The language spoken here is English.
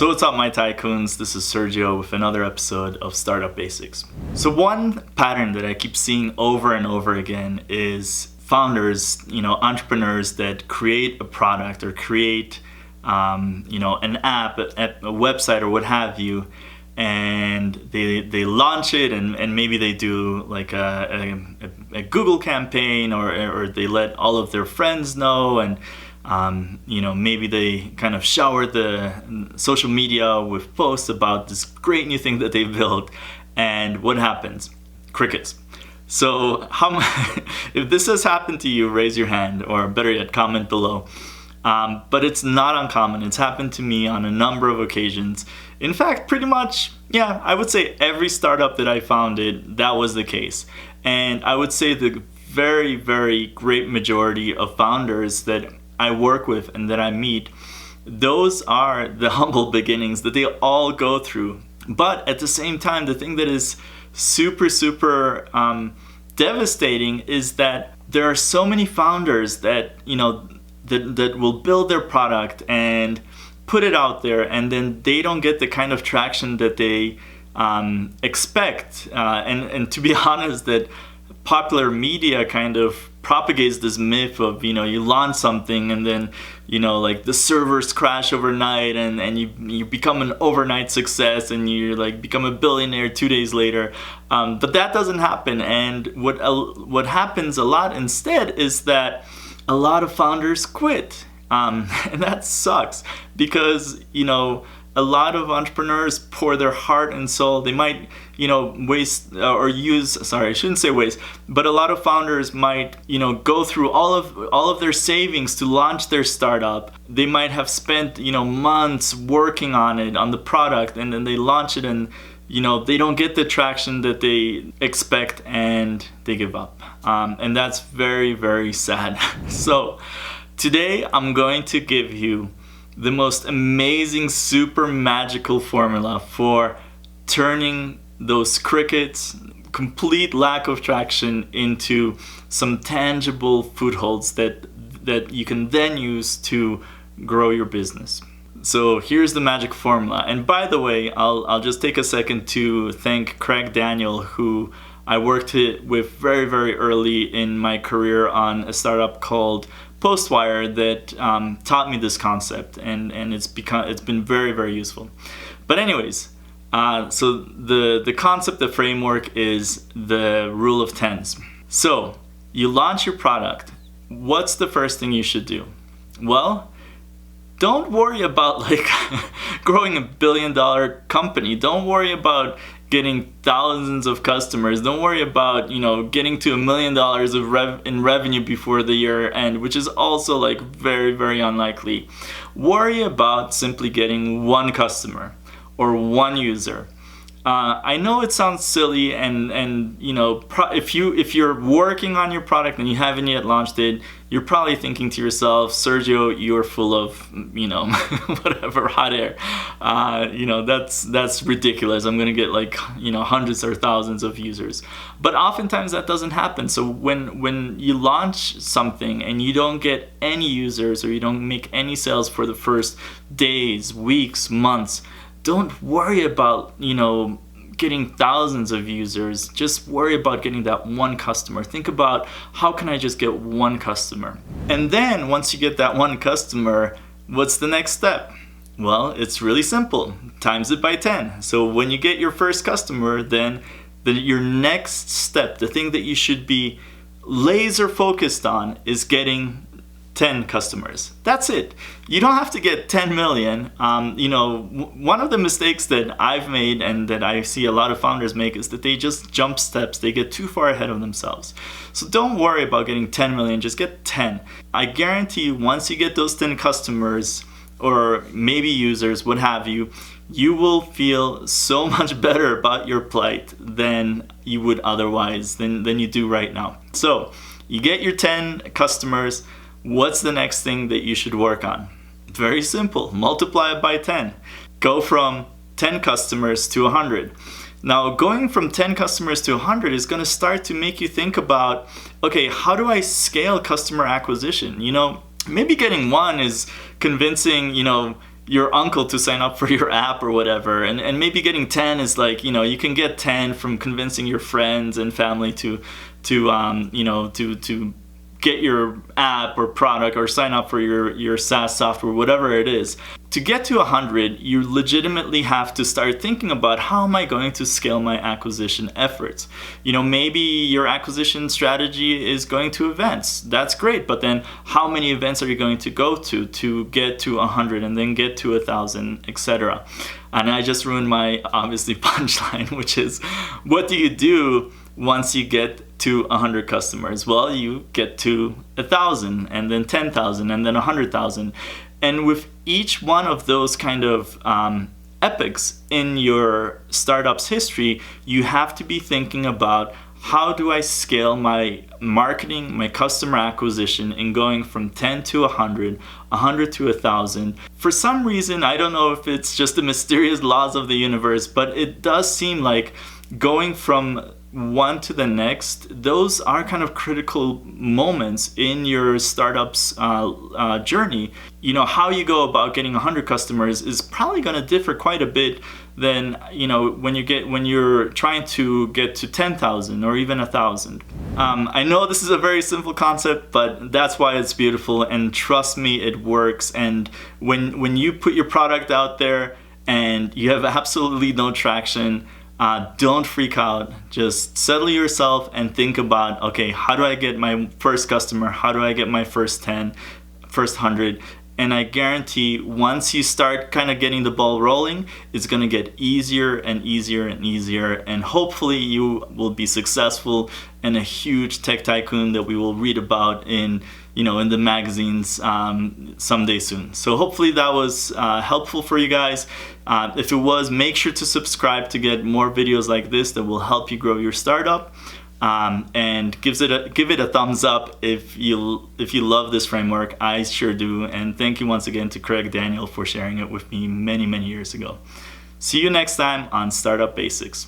So what's up, my tycoons? This is Sergio with another episode of Startup Basics. So one pattern that I keep seeing over and over again is founders, entrepreneurs that create a product or create, an app, a website or what have you, and they launch it and maybe they do like a Google campaign or they let all of their friends know, and maybe they kind of shower the social media with posts about this great new thing that they built, and what happens? Crickets. So if this has happened to you, raise your hand, or better yet, comment below. But it's not uncommon. It's happened to me on a number of occasions. In fact, pretty much, I would say every startup that I founded, that was the case. And I would say the very, very great majority of founders that I work with and that I meet, those are the humble beginnings that they all go through. But at the same time, the thing that is super, super devastating is that there are so many founders that, that will build their product and put it out there, and then they don't get the kind of traction that they expect. And to be honest, that popular media kind of propagates this myth of, you launch something and then, like the servers crash overnight and you become an overnight success and you become a billionaire 2 days later. But that doesn't happen. And what happens a lot instead is that a lot of founders quit. And that sucks because, a lot of entrepreneurs pour their heart and soul. They might, waste or use, sorry, I shouldn't say waste, but a lot of founders might, go through all of their savings to launch their startup. They might have spent, months working on it, on the product, and then they launch it and, they don't get the traction that they expect and they give up. And that's very, very sad. So today I'm going to give you the most amazing, super magical formula for turning those crickets, complete lack of traction, into some tangible footholds that you can then use to grow your business. So here's the magic formula. And by the way, I'll just take a second to thank Craig Daniel, who I worked with very, very early in my career on a startup called Postwire that taught me this concept, and it's been very, very useful. But anyways, so the concept, the framework is the rule of tens. So you launch your product. What's the first thing you should do? Well, don't worry about growing $1 billion company. Don't worry about getting thousands of customers. Don't worry about, getting to $1 million in revenue before the year end, which is also very, very unlikely. Worry about simply getting one customer or one user. I know it sounds silly, and if you're working on your product and you haven't yet launched it, you're probably thinking to yourself, Sergio, you're full of whatever, hot air. That's ridiculous. I'm gonna get hundreds or thousands of users. But oftentimes that doesn't happen. So when you launch something and you don't get any users or you don't make any sales for the first days, weeks, months, don't worry about, getting thousands of users. Just worry about getting that one customer. Think about, how can I just get one customer? And then once you get that one customer, what's the next step? Well, it's really simple. Times it by 10. So when you get your first customer, then your next step, the thing that you should be laser focused on, is getting 10 customers. That's it. You don't have to get 10 million. One of the mistakes that I've made and that I see a lot of founders make is that they just jump steps. They get too far ahead of themselves. So don't worry about getting 10 million, just get 10. I guarantee you, once you get those 10 customers or maybe users, what have you, you will feel so much better about your plight than you would otherwise, than you do right now. So you get your 10 customers. What's the next thing that you should work on? Very simple. Multiply it by 10. Go from 10 customers to 100. Now, going from 10 customers to 100 is going to start to make you think about, okay, how do I scale customer acquisition? Maybe getting one is convincing, your uncle to sign up for your app or whatever, and maybe getting 10 is like, you can get 10 from convincing your friends and family to get your app or product or sign up for your SaaS software, whatever it is. To get to 100, you legitimately have to start thinking about, how am I going to scale my acquisition efforts? Maybe your acquisition strategy is going to events. That's great, but then how many events are you going to go to get to 100 and then get to 1,000, etc.? And I just ruined my, obviously, punchline, which is, what do you do once you get to 100 customers? Well, you get to 1,000 and then 10,000 and then 100,000. And with each one of those kind of epics in your startup's history, you have to be thinking about, how do I scale my marketing, my customer acquisition, in going from 10 to 100, 100 to 1,000? For some reason, I don't know if it's just the mysterious laws of the universe, but it does seem like going from one to the next, those are kind of critical moments in your startup's journey. How you go about getting 100 customers is probably going to differ quite a bit than when you're trying to get to 10,000 or even 1,000. I know this is a very simple concept, but that's why it's beautiful, and trust me, it works. And when you put your product out there and you have absolutely no traction, don't freak out. Just settle yourself and think about, okay, how do I get my first customer? How do I get my first 10, first 100? And I guarantee, once you start kind of getting the ball rolling, it's going to get easier and easier and easier. And hopefully you will be successful and a huge tech tycoon that we will read about in the magazines someday soon. So hopefully that was helpful for you guys. If it was, make sure to subscribe to get more videos like this that will help you grow your startup. And give it a thumbs up if you love this framework. I sure do. And thank you once again to Craig Daniel for sharing it with me many, many years ago. See you next time on Startup Basics.